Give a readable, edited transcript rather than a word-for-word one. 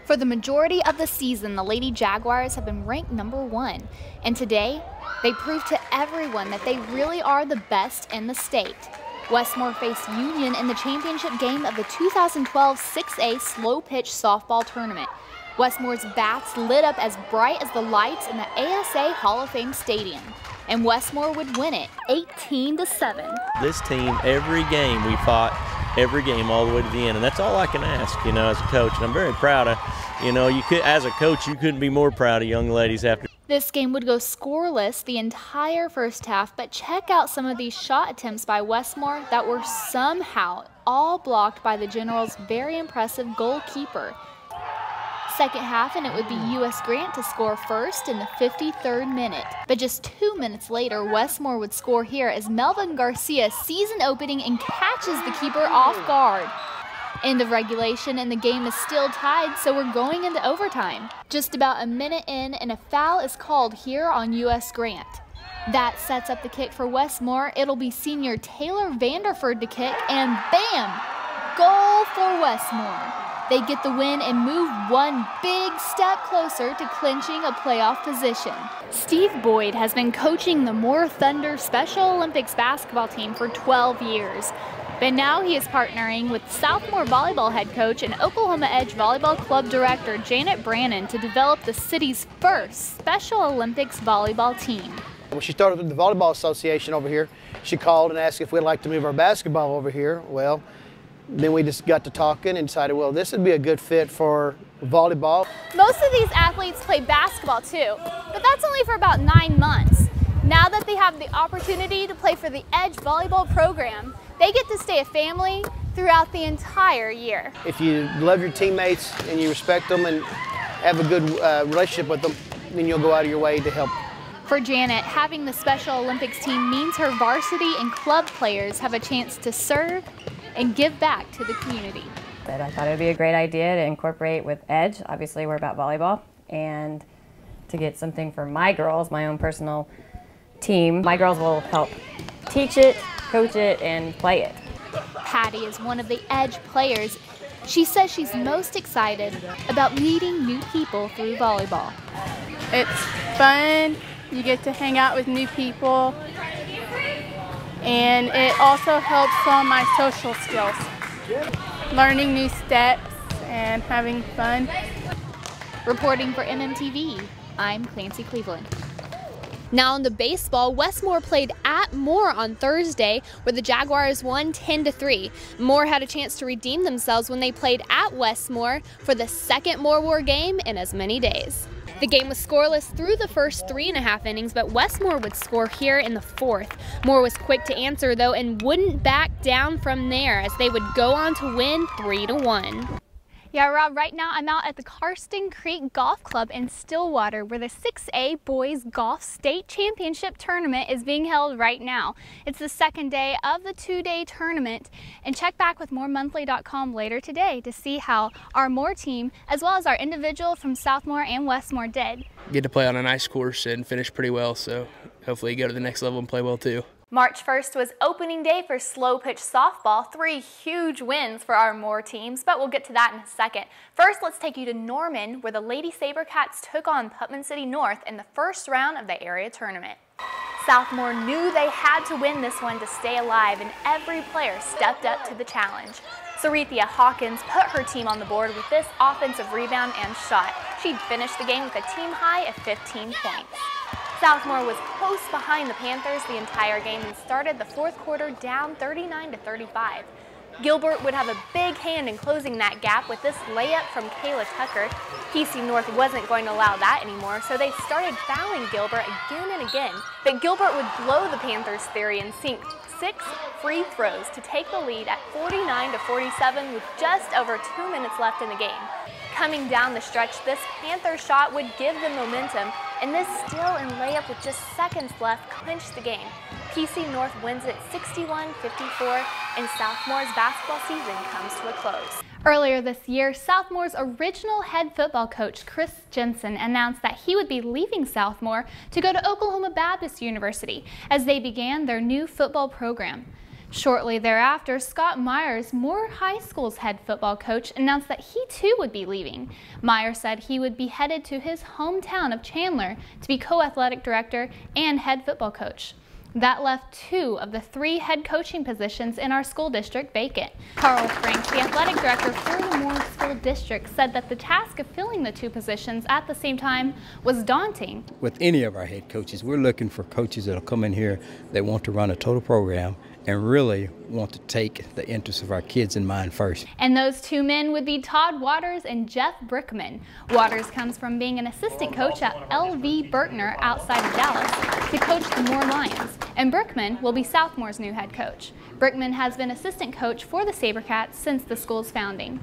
For the majority of the season, the Lady Jaguars have been ranked #1, and today they proved to everyone that they really are the best in the state. Westmore faced Union in the championship game of the 2012 6A slow pitch softball tournament. Westmore's bats lit up as bright as the lights in the ASA Hall of Fame Stadium, and Westmore would win it 18-7. This team, every game we fought, every game all the way to the end, and that's all I can ask, as a coach. And I'm very proud of, as a coach, you couldn't be more proud of young ladies after. This game would go scoreless the entire first half, but check out some of these shot attempts by Westmore that were somehow all blocked by the Generals' very impressive goalkeeper. Second half, and it would be U.S. Grant to score first in the 53rd minute. But just 2 minutes later, Westmore would score here as Melvin Garcia sees an opening and catches the keeper off guard. End of regulation, and the game is still tied, so we're going into overtime. Just about a minute in, and a foul is called here on U.S. Grant. That sets up the kick for Westmore. It'll be senior Taylor Vanderford to kick, and bam! Goal for Westmore. They get the win and move one big step closer to clinching a playoff position. Steve Boyd has been coaching the Moore Thunder Special Olympics basketball team for 12 years. But now he is partnering with Southmore volleyball head coach and Oklahoma Edge Volleyball Club director Janet Brannon to develop the city's first Special Olympics volleyball team. When she started with the Volleyball Association over here, she called and asked if we'd like to move our basketball over here. Well, then we just got to talking and decided, well, this would be a good fit for volleyball. Most of these athletes play basketball too, but that's only for about 9 months. Now that they have the opportunity to play for the Edge volleyball program, they get to stay a family throughout the entire year. If you love your teammates and you respect them and have a good relationship with them, then you'll go out of your way to help. For Janet, having the Special Olympics team means her varsity and club players have a chance to serve and give back to the community. But I thought it would be a great idea to incorporate with Edge. Obviously, we're about volleyball, and to get something for my girls, my own personal team. My girls will help teach it, coach it, and play it. Patty is one of the Edge players. She says she's most excited about meeting new people through volleyball. It's fun, you get to hang out with new people, and it also helps on my social skills. Learning new steps and having fun. Reporting for MMTV, I'm Clancey Cleveland. Now in the baseball, Westmore played at Moore on Thursday, where the Jaguars won 10-3. Moore had a chance to redeem themselves when they played at Westmore for the second Moore War game in as many days. The game was scoreless through the first 3.5 innings, but Westmore would score here in the 4th. Moore was quick to answer, though, and wouldn't back down from there as they would go on to win 3-1. Yeah, Rob, right now I'm out at the Karsten Creek Golf Club in Stillwater, where the 6A Boys Golf State Championship Tournament is being held right now. It's the second day of the 2-day tournament, and check back with moremonthly.com later today to see how our Moore team, as well as our individual from Southmore and Westmore, did. Get to play on a nice course and finish pretty well, so hopefully go to the next level and play well too. March 1st was opening day for slow pitch softball. 3 huge wins for our Moore teams, but we'll get to that in a second. First, let's take you to Norman, where the Lady Sabercats took on Putman City North in the first round of the area tournament. Southmore knew they had to win this one to stay alive, and every player stepped up to the challenge. Sarithia Hawkins put her team on the board with this offensive rebound and shot. She'd finished the game with a team high of 15 points. Southmore was close behind the Panthers the entire game and started the 4th quarter down 39-35. Gilbert would have a big hand in closing that gap with this layup from Kayla Tucker. PC North wasn't going to allow that anymore, so they started fouling Gilbert again and again. But Gilbert would blow the Panthers' theory and sink 6 free throws to take the lead at 49-47 with just over 2 minutes left in the game. Coming down the stretch, this Panther shot would give them momentum, and this steal and layup with just seconds left clinched the game. PC North wins it 61-54, and Southmore's basketball season comes to a close. Earlier this year, Southmore's original head football coach, Chris Jensen, announced that he would be leaving Southmore to go to Oklahoma Baptist University as they began their new football program. Shortly thereafter, Scott Myers, Moore High School's head football coach, announced that he too would be leaving. Myers said he would be headed to his hometown of Chandler to be co-athletic director and head football coach. That left 2 of the 3 head coaching positions in our school district vacant. Carl Frank, the athletic director for the Moore School District, said that the task of filling the 2 positions at the same time was daunting. With any of our head coaches, we're looking for coaches that will come in here that want to run a total program and really want to take the interests of our kids in mind first. And those 2 men would be Todd Waters and Jeff Brickman. Waters comes from being an assistant coach at L.V. Berkner outside of Dallas to coach the Moore Lions, and Brickman will be Southmore's new head coach. Brickman has been assistant coach for the SaberCats since the school's founding.